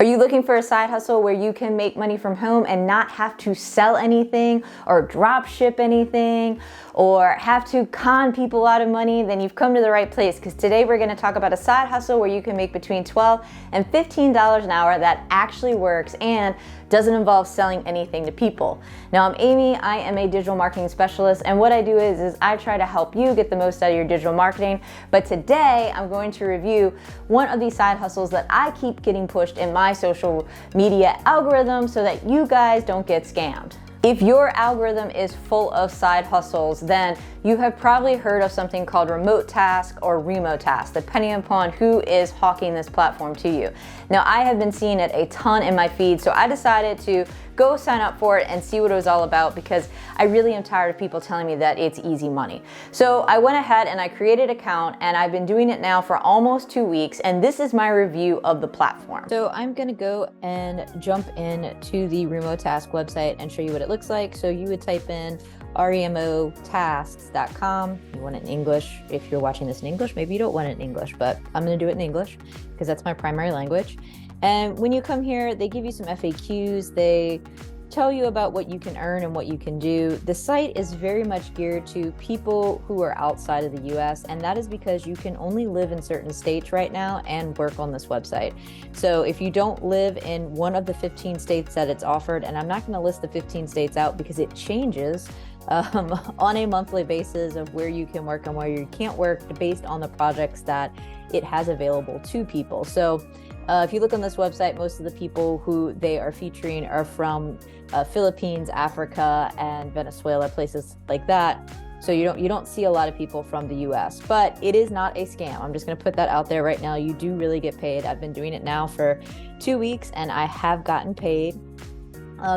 Are you looking for a side hustle where you can make money from home and not have to sell anything or drop ship anything or have to con people out of money? Then you've come to the right place, because today we're going to talk about a side hustle where you can make between $12 and $15 an hour that actually works and doesn't involve selling anything to people. Now, I'm Amy. I am a digital marketing specialist, and what I do is I try to help you get the most out of your digital marketing. But today I'm going to review one of these side hustles that I keep getting pushed in my social media algorithm so that you guys don't get scammed. If your algorithm is full of side hustles, then you have probably heard of something called Remotasks or Remotasks, depending upon who is hawking this platform to you. Now, I have been seeing it a ton in my feed, so I decided to go sign up for it and see what it was all about, because I really am tired of people telling me that it's easy money. So I went ahead and I created an account, and I've been doing it now for almost 2 weeks, and this is my review of the platform. So I'm gonna go and jump in to the Remotasks website and show you what it looks like. So you would type in remotasks.com. You want it in English. If you're watching this in English, maybe you don't want it in English, but I'm gonna do it in English because that's my primary language. And when you come here, they give you some FAQs. They tell you about what you can earn and what you can do. The site is very much geared to people who are outside of the US, and that is because you can only live in certain states right now and work on this website. So if you don't live in one of the 15 states that it's offered, and I'm not going to list the 15 states out because it changes on a monthly basis of where you can work and where you can't work based on the projects that it has available to people. So if you look on this website, most of the people who they are featuring are from Philippines, Africa, and Venezuela, places like that. So you don't see a lot of people from the US, but it is not a scam. I'm just going to put that out there right now. You do really get paid. I've been doing it now for 2 weeks, and I have gotten paid.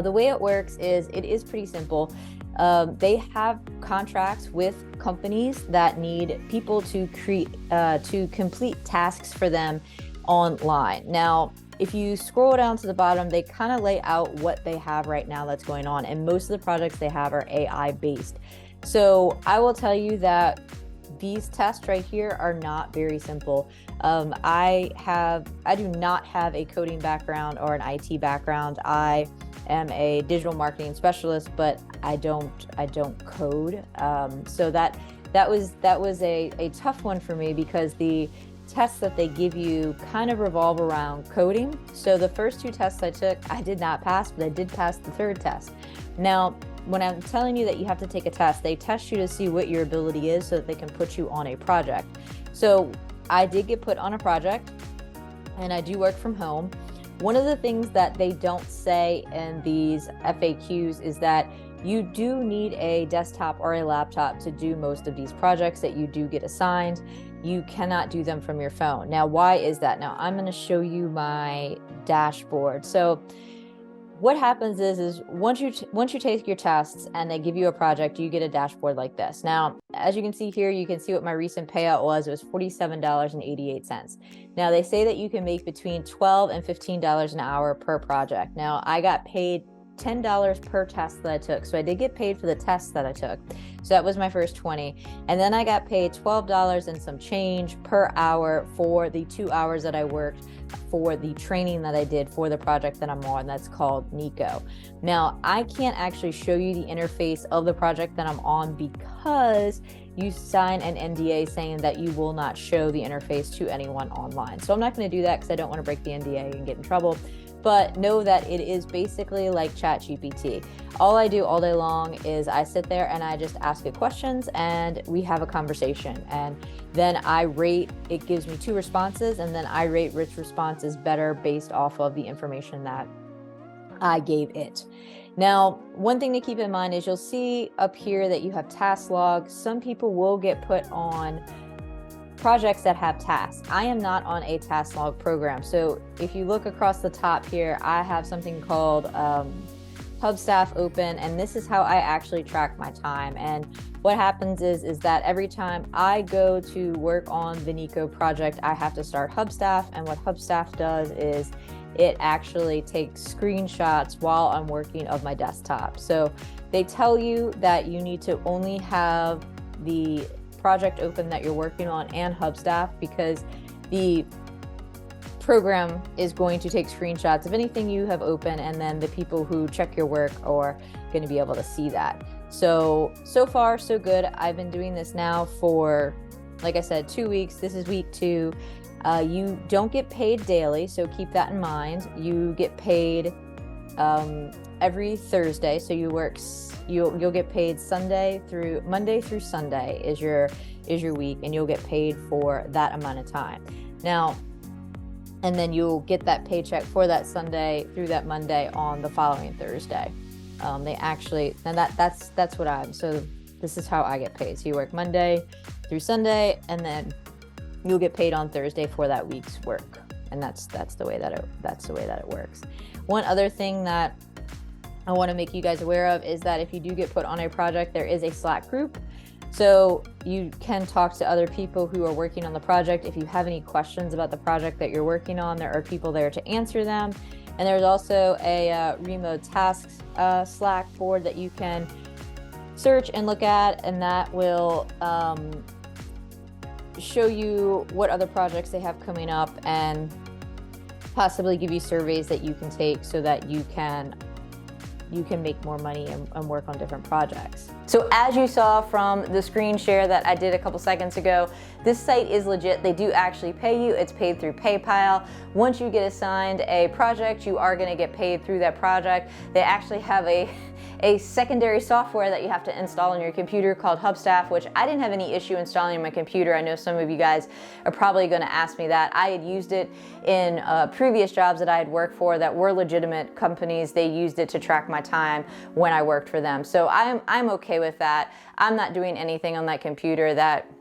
The way it works is it is pretty simple. They have contracts with companies that need people to complete tasks for them online. Now, if you scroll down to the bottom, they kind of lay out what they have right now that's going on, and most of the projects they have are AI based. So I will tell you that these tests right here are not very simple. I do not have a coding background or an IT background. I am a digital marketing specialist, but I don't code. So that was a tough one for me, because the tests that they give you kind of revolve around coding. So the first 2 tests I took, I did not pass, but I did pass the 3rd test. Now, when I'm telling you that you have to take a test, they test you to see what your ability is so that they can put you on a project. So I did get put on a project, and I do work from home. One of the things that they don't say in these FAQs is that you do need a desktop or a laptop to do most of these projects that you do get assigned. You cannot do them from your phone. Now, why is that? Now, I'm going to show you my dashboard. So what happens is once you take your tests and they give you a project, you get a dashboard like this. Now, as you can see here, you can see what my recent payout was. It was $47.88. Now, they say that you can make between $12 and $15 an hour per project. Now, I got paid $10 per test that I took. So I did get paid for the tests that I took. So that was my first 20. And then I got paid $12 and some change per hour for the 2 hours that I worked for the training that I did for the project that I'm on. That's called Nico. Now, I can't actually show you the interface of the project that I'm on because you sign an NDA saying that you will not show the interface to anyone online. So I'm not going to do that because I don't want to break the NDA and get in trouble. But know that it is basically like ChatGPT. All I do all day long is I sit there and I just ask it questions, and we have a conversation. And then I rate, it gives me 2 responses, and then I rate which response is better based off of the information that I gave it. Now, one thing to keep in mind is you'll see up here that you have task logs. Some people will get put on projects that have tasks. I am not on a task log program. So if you look across the top here, I have something called Hubstaff open, and this is how I actually track my time. And what happens is that every time I go to work on the Nico project, I have to start Hubstaff. And what Hubstaff does is it actually takes screenshots while I'm working of my desktop. So they tell you that you need to only have the project open that you're working on and Hubstaff, because the program is going to take screenshots of anything you have open, and then the people who check your work are going to be able to see that. So far, so good. I've been doing this now for, like I said, 2 weeks. This is week 2. You don't get paid daily, so keep that in mind. You get paid every Thursday, so you'll get paid Monday through Sunday is your week, and you'll get paid for that amount of time. Now, and then you'll get that paycheck for that Sunday through that Monday on the following Thursday. That's what so this is how I get paid. So you work Monday through Sunday, and then you'll get paid on Thursday for that week's work. And that's the way that it works. One other thing that I want to make you guys aware of is that if you do get put on a project, there is a Slack group. So you can talk to other people who are working on the project. If you have any questions about the project that you're working on, there are people there to answer them. And there's also a Remotasks Slack board that you can search and look at, and that will show you what other projects they have coming up and possibly give you surveys that you can take so that you can make more money and work on different projects. So as you saw from the screen share that I did a couple seconds ago, this site is legit. They do actually pay you. It's paid through PayPal. Once you get assigned a project, you are going to get paid through that project. They actually have a secondary software that you have to install on your computer called Hubstaff, which I didn't have any issue installing on my computer. I know some of you guys are probably going to ask me that. I had used it in previous jobs that I had worked for that were legitimate companies. They used it to track my time when I worked for them. So I'm okay with that. I'm not doing anything on that computer that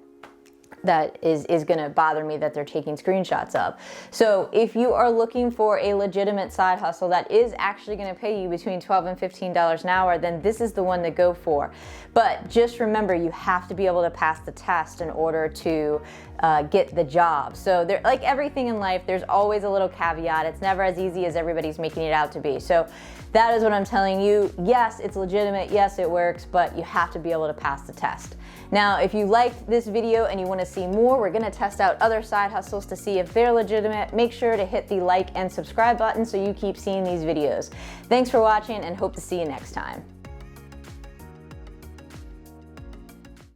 is going to bother me that they're taking screenshots of. So if you are looking for a legitimate side hustle that is actually going to pay you between $12 and $15 an hour, then this is the one to go for. But just remember, you have to be able to pass the test in order to get the job. So there, like everything in life, there's always a little caveat. It's never as easy as everybody's making it out to be. So that is what I'm telling you. Yes, it's legitimate. Yes, it works, but you have to be able to pass the test. Now, if you liked this video and you want to see more, we're going to test out other side hustles to see if they're legitimate. Make sure to hit the like and subscribe button so you keep seeing these videos. Thanks for watching, and hope to see you next time.